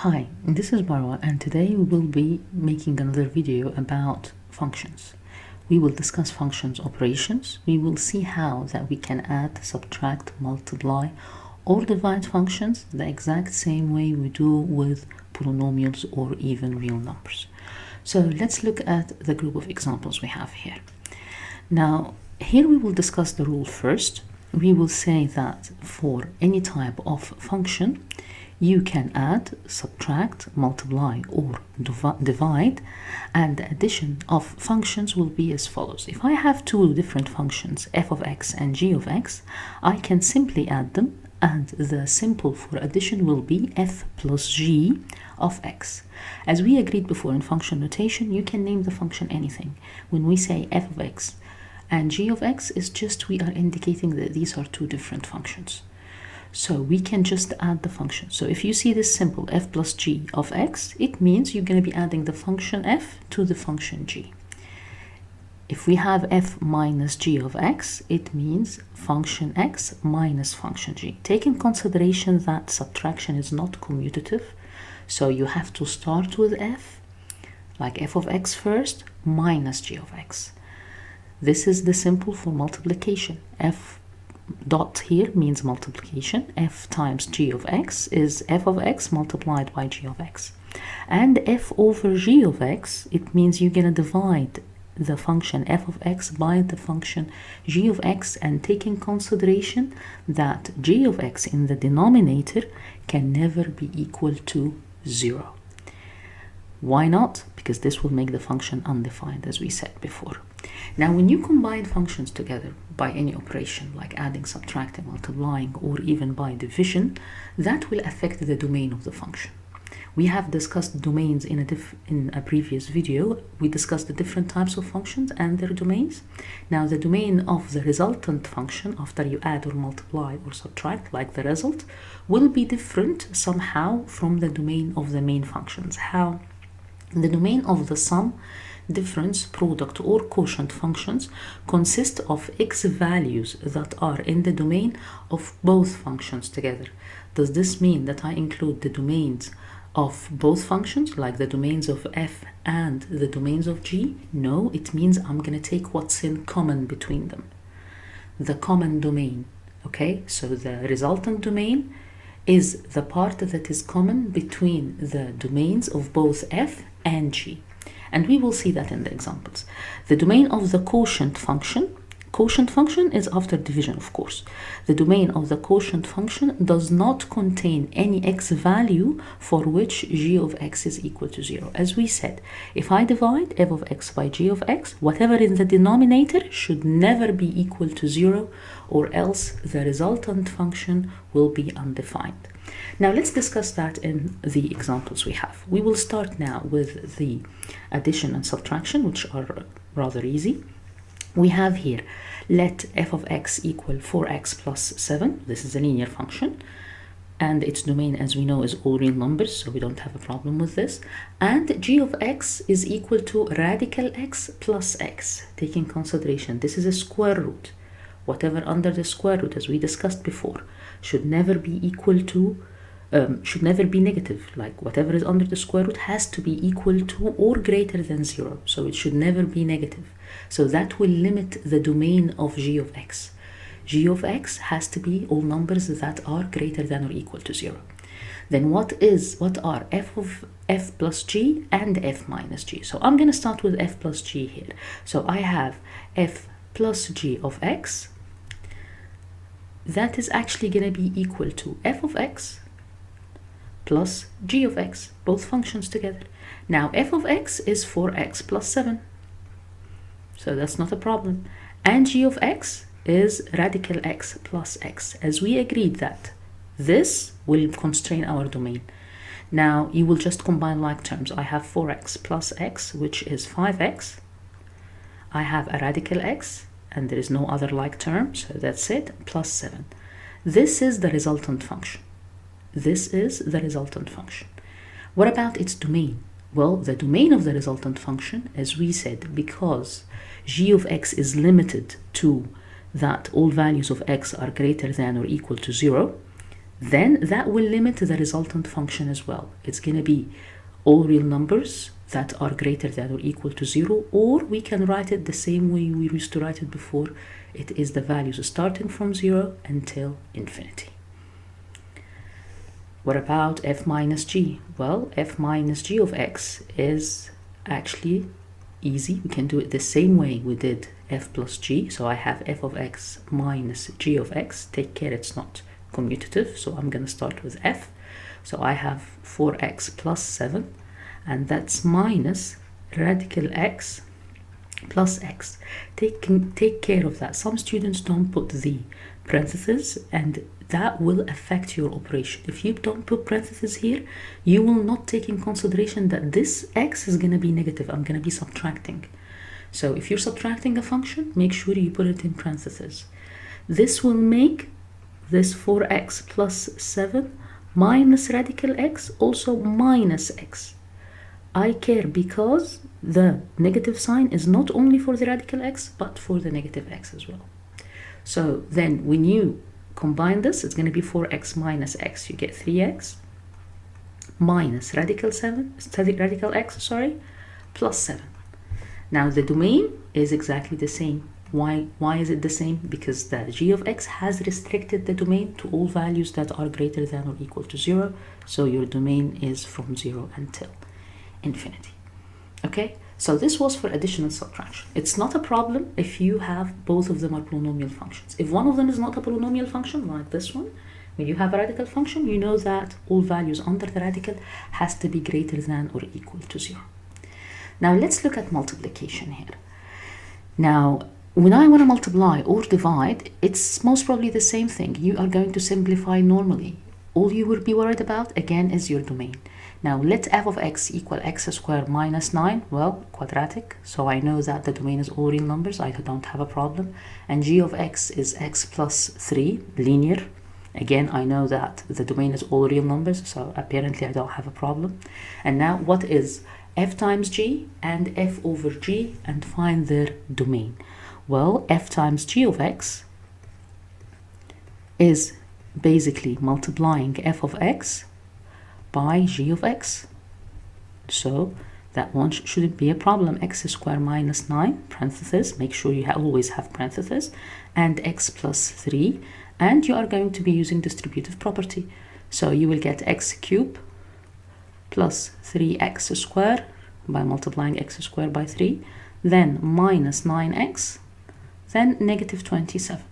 Hi, this is Marwa, and today we will be making another video about functions. We will discuss functions operations. We will see how that we can add, subtract, multiply, or divide functions the exact same way we do with polynomials or even real numbers. So let's look at the group of examples we have here. Now, here we will discuss the rule first. We will say that for any type of function, you can add, subtract, multiply, or divide, and the addition of functions will be as follows. If I have two different functions, f of x and g of x, I can simply add them, and the symbol for addition will be f plus g of x. As we agreed before in function notation, you can name the function anything. When we say f of x and g of x, is just we are indicating that these are two different functions. So we can just add the function. So if you see this symbol f plus g of x, it means you're going to be adding the function f to the function g. If we have f minus g of x, it means function x minus function g. Take in consideration that subtraction is not commutative, so you have to start with f, like f of x first, minus g of x. This is the symbol for multiplication. F dot here means multiplication. F times g of x is f of x multiplied by g of x. And f over g of x, it means you're going to divide the function f of x by the function g of x, and take in consideration that g of x in the denominator can never be equal to 0. Why not? Because this will make the function undefined, as we said before. Now, when you combine functions together by any operation, like adding, subtracting, multiplying, or even by division, that will affect the domain of the function. We have discussed domains in a previous video. We discussed the different types of functions and their domains. Now, the domain of the resultant function, after you add or multiply or subtract, like the result, will be different somehow from the domain of the main functions. How? The domain of the sum, difference, product, or quotient functions consist of x values that are in the domain of both functions together. Does this mean that I include the domains of both functions, like the domains of f and the domains of g? No, it means I'm going to take what's in common between them. The common domain, okay? So the resultant domain is the part that is common between the domains of both f and g. And we will see that in the examples. The domain of the quotient function is after division, of course. The domain of the quotient function does not contain any x value for which g of x is equal to 0. As we said, if I divide f of x by g of x, whatever in the denominator should never be equal to 0, or else the resultant function will be undefined. Now let's discuss that in the examples we have. We will start now with the addition and subtraction, which are rather easy. We have here, let f of x equal 4x plus 7. This is a linear function, and its domain, as we know, is all real numbers, so we don't have a problem with this. And g of x is equal to radical x plus x. Take in consideration, this is a square root. Whatever under the square root, as we discussed before, should never be equal to should never be negative. Like whatever is under the square root has to be equal to or greater than 0. So it should never be negative. So that will limit the domain of g of x. G of x has to be all numbers that are greater than or equal to 0. Then what are f of f plus g and f minus g? So I'm going to start with f plus g here. So I have f plus g of x. That is actually going to be equal to f of x plus g of x, both functions together. Now f of x is 4x plus 7, so that's not a problem. And g of x is radical x plus x, as we agreed that this will constrain our domain. Now you will just combine like terms. I have 4x plus x, which is 5x. I have a radical x, and there is no other like term, so that's it, plus 7. This is the resultant function. This is the resultant function. What about its domain? Well, the domain of the resultant function, as we said, because g of x is limited to that all values of x are greater than or equal to 0, then that will limit the resultant function as well. It's going to be all real numbers that are greater than or equal to 0, or we can write it the same way we used to write it before. It is the values starting from 0 until infinity. What about f minus g? Well, f minus g of x is actually easy. We can do it the same way we did f plus g. So I have f of x minus g of x. Take care it's not commutative, so I'm going to start with f. So I have 4x plus 7, and that's minus radical x plus x. Take care of that. Some students don't put the parentheses, and that will affect your operation. If you don't put parentheses here, you will not take in consideration that this x is going to be negative. I'm going to be subtracting. So if you're subtracting a function, make sure you put it in parentheses. This will make this 4x plus 7 minus radical x also minus x. I care because the negative sign is not only for the radical x, but for the negative x as well. So then when you combine this, it's going to be 4x minus x. You get 3x minus radical x, plus 7. Now the domain is exactly the same. Why is it the same? Because the g of x has restricted the domain to all values that are greater than or equal to 0. So your domain is from 0 until infinity. Okay, so this was for additional subtraction. It's not a problem if you have both of them are polynomial functions. If one of them is not a polynomial function, like this one, when you have a radical function, you know that all values under the radical has to be greater than or equal to 0. Now let's look at multiplication here. Now, when I want to multiply or divide, it's most probably the same thing. You are going to simplify normally. All you will be worried about, again, is your domain. Now, let f of x equal x squared minus 9. Well, quadratic, so I know that the domain is all real numbers. I don't have a problem. And g of x is x plus 3, linear. Again, I know that the domain is all real numbers, so apparently I don't have a problem. And now, what is f times g and f over g, and find their domain? Well, f times g of x is basically multiplying f of x by g of x. So that one shouldn't be a problem. X squared minus 9, parentheses, make sure you always have parentheses, and x plus 3, and you are going to be using distributive property. So you will get x cubed plus 3x squared by multiplying x squared by 3, then minus 9x, then negative 27.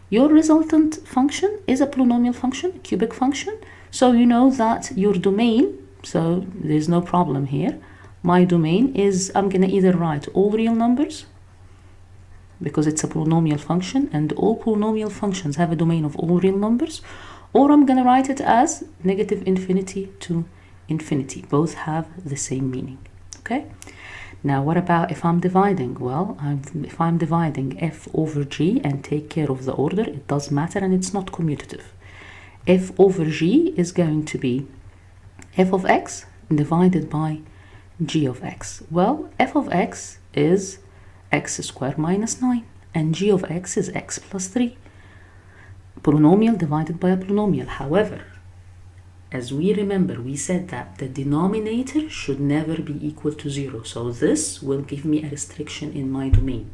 Your resultant function is a polynomial function, a cubic function, so you know that your domain, so there's no problem here. My domain is, I'm going to either write all real numbers, because it's a polynomial function, and all polynomial functions have a domain of all real numbers, or I'm going to write it as negative infinity to infinity. Both have the same meaning, okay? Now, what about if I'm dividing? Well, if I'm dividing f over g and take care of the order, it does matter and it's not commutative. F over g is going to be f of x divided by g of x. Well, f of x is x squared minus 9 and g of x is x plus 3. Polynomial divided by a polynomial. However, as we remember, we said that the denominator should never be equal to 0. So this will give me a restriction in my domain.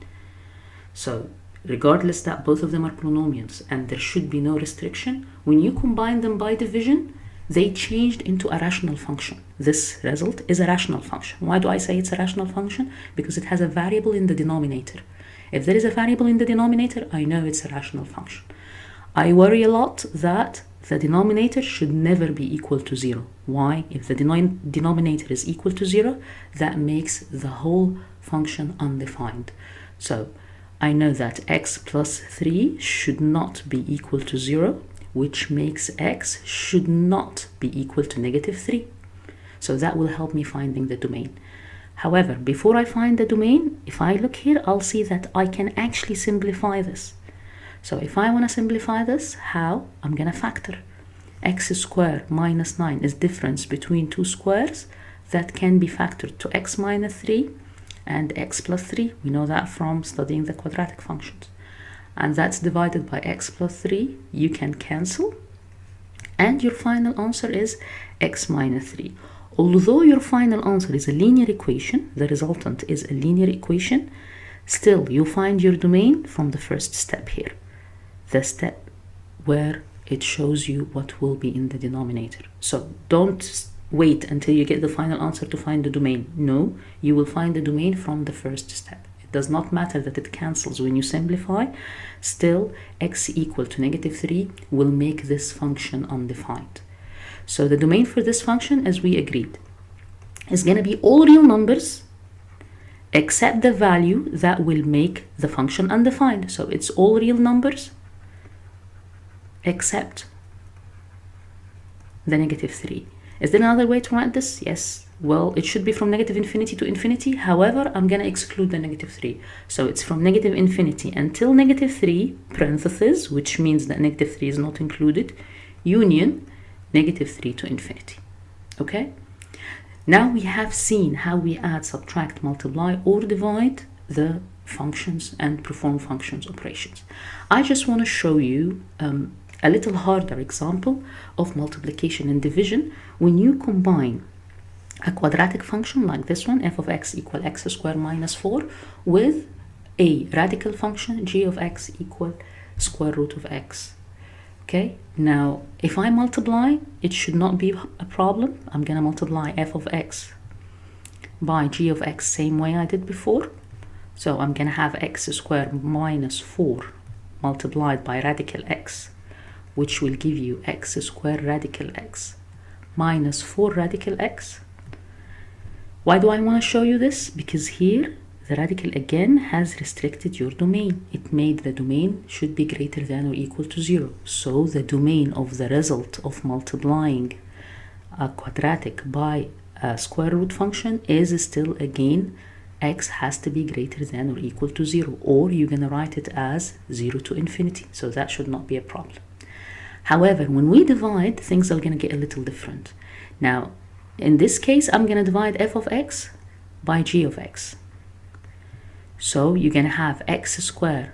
So regardless that both of them are polynomials and there should be no restriction, when you combine them by division, they changed into a rational function. This result is a rational function. Why do I say it's a rational function? Because it has a variable in the denominator. If there is a variable in the denominator, I know it's a rational function. I worry a lot that the denominator should never be equal to 0. Why? If the denominator is equal to 0, that makes the whole function undefined. So I know that x plus 3 should not be equal to 0, which makes x should not be equal to negative 3. So that will help me finding the domain. However, before I find the domain, if I look here, I'll see that I can actually simplify this. So if I want to simplify this, how? I'm going to factor. X squared minus 9 is difference between two squares that can be factored to x minus 3 and x plus 3. We know that from studying the quadratic functions. And that's divided by x plus 3. You can cancel. And your final answer is x minus 3. Although your final answer is a linear equation, the resultant is a linear equation, still you find your domain from the first step here, the step where it shows you what will be in the denominator. So don't wait until you get the final answer to find the domain. No, you will find the domain from the first step. It does not matter that it cancels when you simplify. Still, x equal to -3 will make this function undefined. So the domain for this function, as we agreed, is going to be all real numbers except the value that will make the function undefined. So it's all real numbers except the -3. Is there another way to write this? Yes. Well, it should be from -infinity to infinity. However, I'm going to exclude the -3. So it's from -infinity until -3, parentheses, which means that -3 is not included, union -3 to infinity. Okay? Now we have seen how we add, subtract, multiply, or divide the functions and perform functions operations. I just want to show you a little harder example of multiplication and division when you combine a quadratic function like this one, f of x equal x squared minus 4, with a radical function, g of x equal square root of x. Okay, now if I multiply, it should not be a problem. I'm going to multiply f of x by g of x same way I did before. So I'm going to have x squared minus 4 multiplied by radical x, which will give you x squared radical x minus 4 radical x. Why do I want to show you this? Because here the radical again has restricted your domain. It made the domain should be greater than or equal to 0. So the domain of the result of multiplying a quadratic by a square root function is still again x has to be greater than or equal to 0, or you're going to write it as 0 to infinity. So that should not be a problem. However, when we divide, things are going to get a little different. Now, in this case, I'm going to divide f of x by g of x. So you're going to have x squared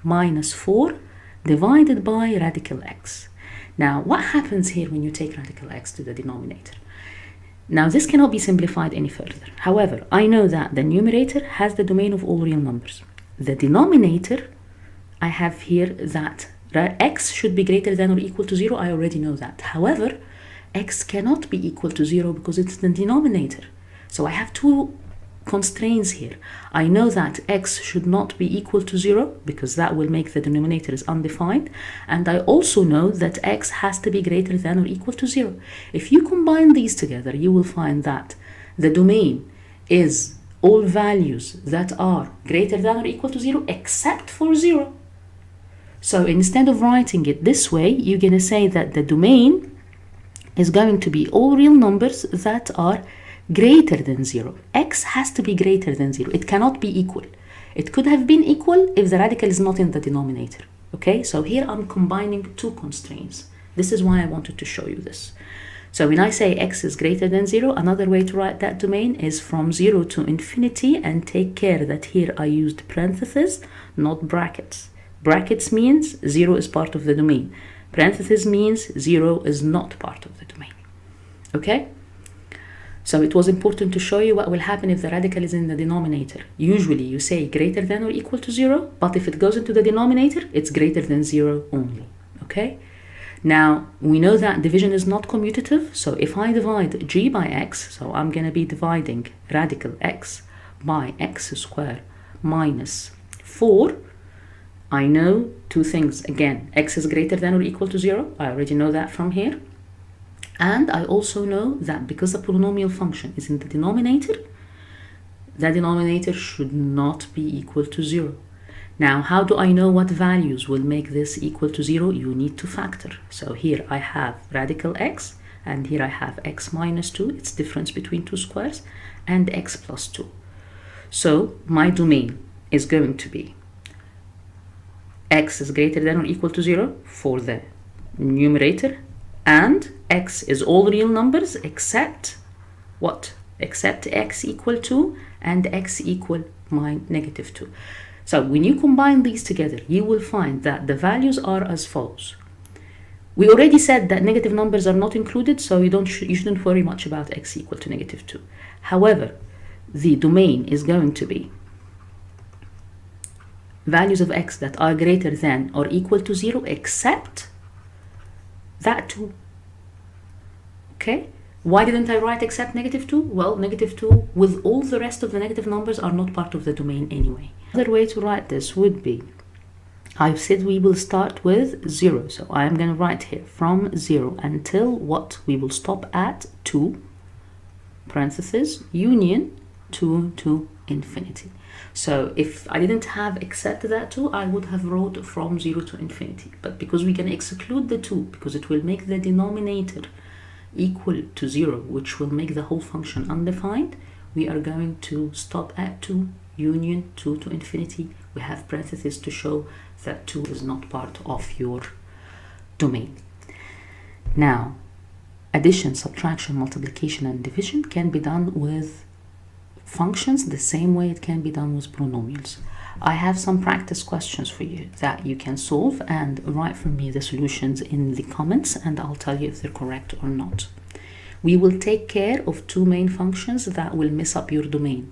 minus 4 divided by radical x. Now, what happens here when you take radical x to the denominator? Now, this cannot be simplified any further. However, I know that the numerator has the domain of all real numbers. The denominator, I have here that x should be greater than or equal to 0. I already know that. However, x cannot be equal to 0 because it's the denominator. So I have two constraints here. I know that x should not be equal to 0 because that will make the denominator is undefined. And I also know that x has to be greater than or equal to 0. If you combine these together, you will find that the domain is all values that are greater than or equal to 0 except for 0. So instead of writing it this way, you're going to say that the domain is going to be all real numbers that are greater than 0. X has to be greater than 0. It cannot be equal. It could have been equal if the radical is not in the denominator. Okay, so here I'm combining two constraints. This is why I wanted to show you this. So when I say x is greater than 0, another way to write that domain is from 0 to infinity, and take care that here I used parentheses, not brackets. Brackets means 0 is part of the domain. Parentheses means 0 is not part of the domain. Okay? So it was important to show you what will happen if the radical is in the denominator. Usually you say greater than or equal to 0, but if it goes into the denominator, it's greater than 0 only. Okay? Now, we know that division is not commutative, so if I divide g by x, so I'm going to be dividing radical x by x squared minus 4, I know two things. Again, x is greater than or equal to 0. I already know that from here. And I also know that because the polynomial function is in the denominator should not be equal to 0. Now, how do I know what values will make this equal to 0? You need to factor. So here I have radical x, and here I have x minus 2. It's difference between two squares, and x plus 2. So my domain is going to be x is greater than or equal to 0 for the numerator, and x is all real numbers except what? Except x equal 2 and x equal negative 2. So when you combine these together, you will find that the values are as follows. We already said that negative numbers are not included, so you shouldn't worry much about x equal to -2. However, the domain is going to be values of x that are greater than or equal to 0 except that 2. Okay? Why didn't I write except -2? Well, -2 with all the rest of the negative numbers are not part of the domain anyway. Another way to write this would be, I've said we will start with 0, so I'm going to write here from 0 until what? We will stop at 2, parentheses, union 2 to infinity. So if I didn't have except that 2, I would have wrote from 0 to infinity. But because we can exclude the 2, because it will make the denominator equal to 0, which will make the whole function undefined, we are going to stop at 2, union 2 to infinity. We have parentheses to show that 2 is not part of your domain. Now, addition, subtraction, multiplication, and division can be done with functions the same way it can be done with polynomials. I have some practice questions for you that you can solve and write for me the solutions in the comments, and I'll tell you if they're correct or not. We will take care of two main functions that will mess up your domain.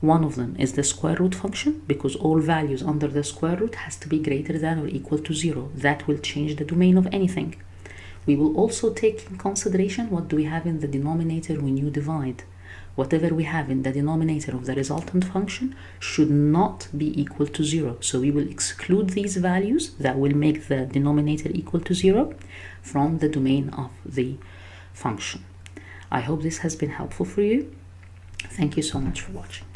One of them is the square root function, because all values under the square root has to be greater than or equal to 0. That will change the domain of anything. We will also take in consideration what do we have in the denominator when you divide. Whatever we have in the denominator of the resultant function should not be equal to 0. So we will exclude these values that will make the denominator equal to 0 from the domain of the function. I hope this has been helpful for you. Thank you so much for watching.